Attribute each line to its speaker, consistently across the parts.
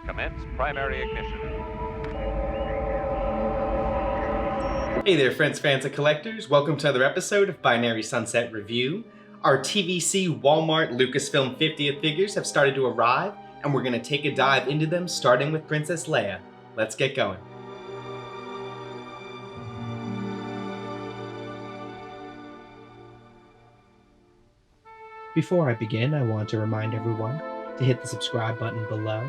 Speaker 1: Commence primary ignition.
Speaker 2: Hey there, friends, fans, and collectors. Welcome to another episode of Binary Sunset Review. Our TVC Walmart Lucasfilm 50th figures have started to arrive, and we're going to take a dive into them, starting with Princess Leia. Let's get going. Before I begin, I want to remind everyone to hit the subscribe button below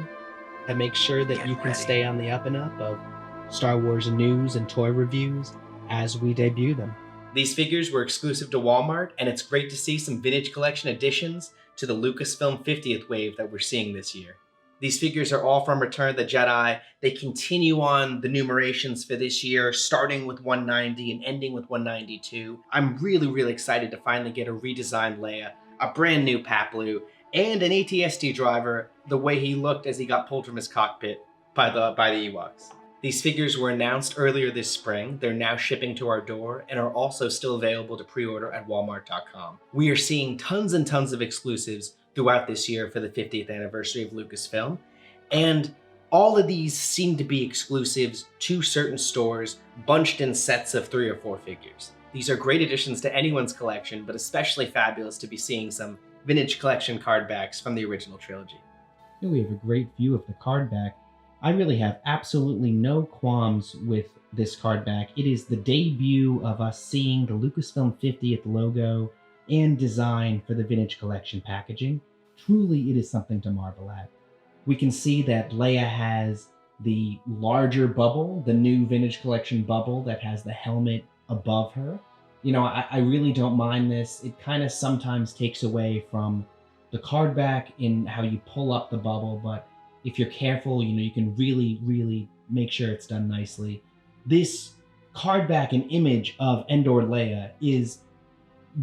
Speaker 2: and make sure that you can stay on the up and up of Star Wars news and toy reviews as we debut them. These figures were exclusive to Walmart, and it's great to see some vintage collection additions to the Lucasfilm 50th wave that we're seeing this year. These figures are all from Return of the Jedi. They continue on the numerations for this year, starting with 190 and ending with 192. I'm really excited to finally get a redesigned Leia, a brand new Paplu, and an ATST driver the way he looked as he got pulled from his cockpit by the Ewoks. These figures were announced earlier this spring. They're now shipping to our door and are also still available to pre-order at walmart.com. We are seeing tons and tons of exclusives throughout this year for the 50th anniversary of Lucasfilm, and all of these seem to be exclusives to certain stores, bunched in sets of 3 or 4 figures. These are great additions to anyone's collection, but especially fabulous to be seeing some vintage collection card backs from the original trilogy.
Speaker 3: Here we have a great view of the card back. I really have absolutely no qualms with this card back. It is the debut of us seeing the Lucasfilm 50th logo and design for the vintage collection packaging. Truly, it is something to marvel at. We can see that Leia has the larger bubble, the new vintage collection bubble that has the helmet above her. You know, I really don't mind this. It kind of sometimes takes away from the card back in how you pull up the bubble, but if you're careful, you know, you can really make sure it's done nicely. This card back and image of Endor Leia is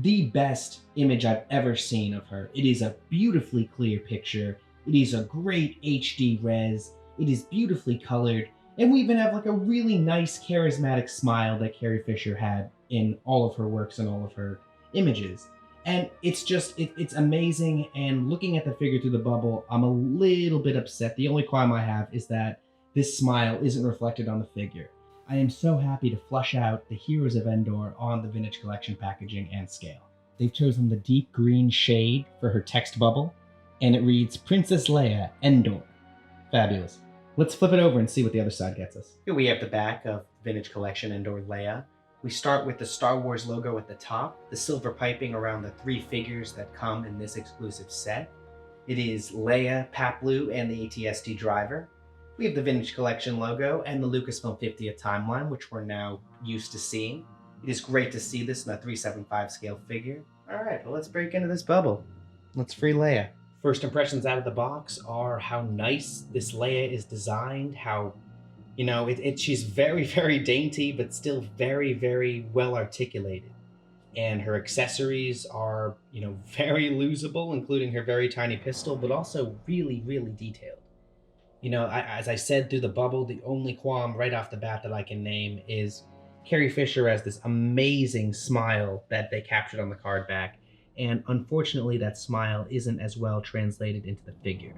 Speaker 3: the best image I've ever seen of her. It is a beautifully clear picture. It is a great HD res. It is beautifully colored. And we even have like a really nice charismatic smile that Carrie Fisher had in all of her works and all of her images. And it's just, it's amazing. And looking at the figure through the bubble, I'm a little bit upset. The only qualm I have is that this smile isn't reflected on the figure. I am so happy to flush out the Heroes of Endor on the vintage collection packaging and scale. They've chosen the deep green shade for her text bubble, and it reads Princess Leia, Endor. Fabulous. Let's flip it over and see what the other side gets us.
Speaker 2: Here we have the back of vintage collection Endor Leia. We start with the Star Wars logo at the top, the silver piping around the 3 figures that come in this exclusive set. It is Leia, Paplu, and the ATST driver. We have the vintage collection logo and the Lucasfilm 50th timeline, which we're now used to seeing. It is great to see this in a 375 scale figure. All right, well, let's break into this bubble. Let's free Leia. First impressions out of the box are how nice this Leia is designed, how, you know, she's very dainty, but still very well articulated. And her accessories are, you know, very losable, including her very tiny pistol, but also really detailed. You know, as I said through the bubble, the only qualm right off the bat that I can name is Carrie Fisher has this amazing smile that they captured on the card back. And unfortunately, that smile isn't as well translated into the figure.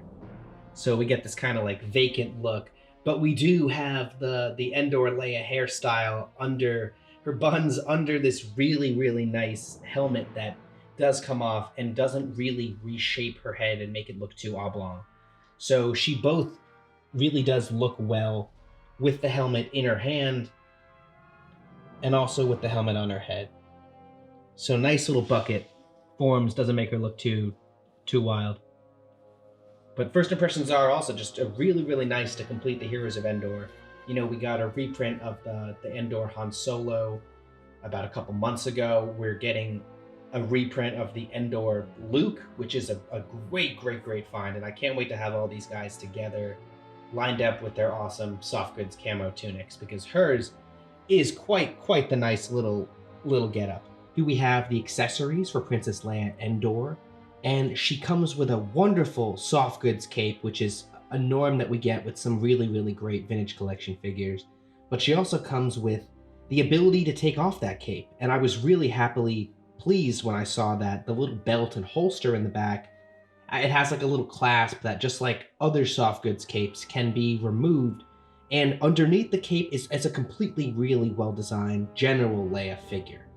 Speaker 2: So we get this kind of like vacant look, but we do have the Endor Leia hairstyle under her buns, under this really nice helmet that does come off and doesn't really reshape her head and make it look too oblong. So she both really does look well with the helmet in her hand and also with the helmet on her head. So nice little bucket. Forms doesn't make her look too wild. But first impressions are also just really nice to complete the Heroes of Endor. You know, we got a reprint of the Endor Han Solo about a couple months ago. We're getting a reprint of the Endor Luke, which is a great find, and I can't wait to have all these guys together, lined up with their awesome soft goods camo tunics, because hers is quite the nice little getup. Here we have the accessories for Princess Leia Endor, and she comes with a wonderful soft goods cape, which is a norm that we get with some really great vintage collection figures. But she also comes with the ability to take off that cape, and I was really happily pleased when I saw that the little belt and holster in the back
Speaker 3: It has like a little clasp that, just like other soft goods capes, can be removed. And underneath the cape is a completely, really well designed General Leia figure.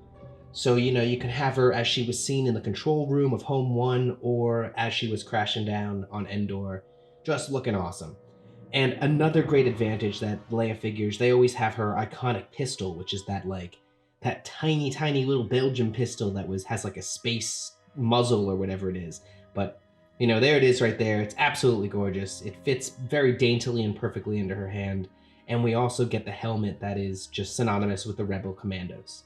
Speaker 3: So, you can have her as she was seen in the control room of Home 1 or as she was crashing down on Endor, just looking awesome. And another great advantage that Leia figures, they always have her iconic pistol, which is that tiny, tiny little Belgian pistol that has like a space muzzle or whatever it is. But there it is right there. It's absolutely gorgeous. It fits very daintily and perfectly into her hand. And we also get the helmet that is just synonymous with the Rebel Commandos.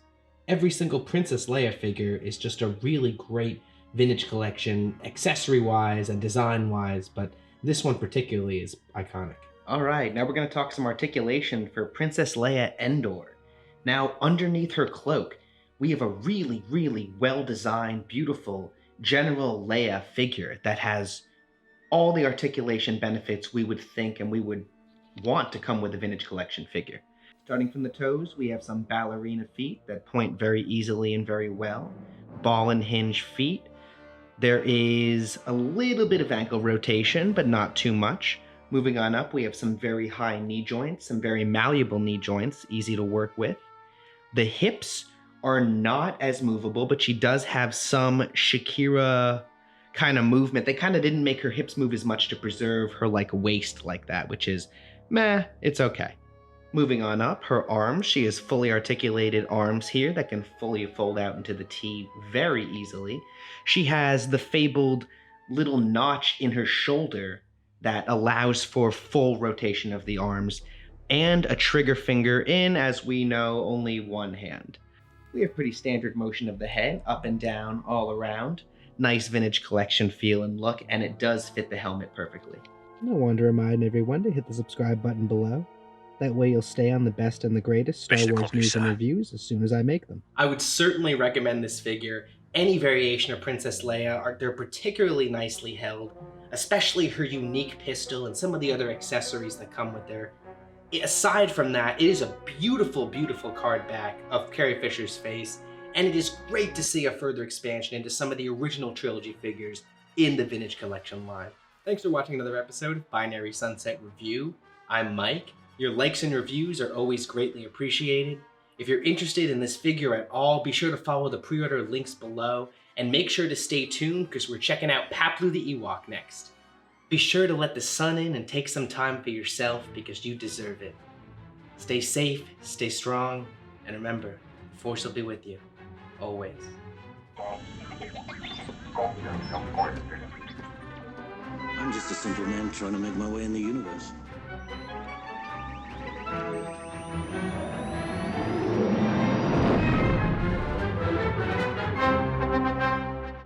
Speaker 3: Every single Princess Leia figure is just a really great vintage collection, accessory-wise and design-wise, but this one particularly is iconic.
Speaker 2: All right, now we're going to talk some articulation for Princess Leia Endor. Now, underneath her cloak, we have a really, really well-designed, beautiful General Leia figure that has all the articulation benefits we would think and we would want to come with a vintage collection figure. Starting from the toes, we have some ballerina feet that point very easily and very well. Ball and hinge feet. There is a little bit of ankle rotation, but not too much. Moving on up, we have some very high knee joints, some very malleable knee joints, easy to work with. The hips are not as movable, but she does have some Shakira kind of movement. They kind of didn't make her hips move as much to preserve her waist like that, which is meh, it's okay. Moving on up, her arms. She has fully articulated arms here that can fully fold out into the T very easily. She has the fabled little notch in her shoulder that allows for full rotation of the arms, and a trigger finger in, as we know, only one hand. We have pretty standard motion of the head, up and down, all around. Nice vintage collection feel and look, and it does fit the helmet perfectly.
Speaker 1: No one to remind everyone to hit the subscribe button below. That way you'll stay on the best and the greatest Star Wars news and reviews as soon as I make them.
Speaker 3: I would certainly recommend this figure. Any variation of Princess Leia, they're particularly nicely held, especially her unique pistol and some of the other accessories that come with her. Aside from that, it is a beautiful, beautiful card back of Carrie Fisher's face, and it is great to see a further expansion into some of the original trilogy figures in the Vintage Collection line. Thanks for watching another episode of Binary Sunset Review. I'm Mike. Your likes and reviews are always greatly appreciated. If you're interested in this figure at all, be sure to follow the pre-order links below, and make sure to stay tuned because we're checking out Paplu the Ewok next. Be sure to let the sun in and take some time for yourself because you deserve it. Stay safe, stay strong, and remember, the Force will be with you, always.
Speaker 4: I'm just a simple man trying to make my way in the universe.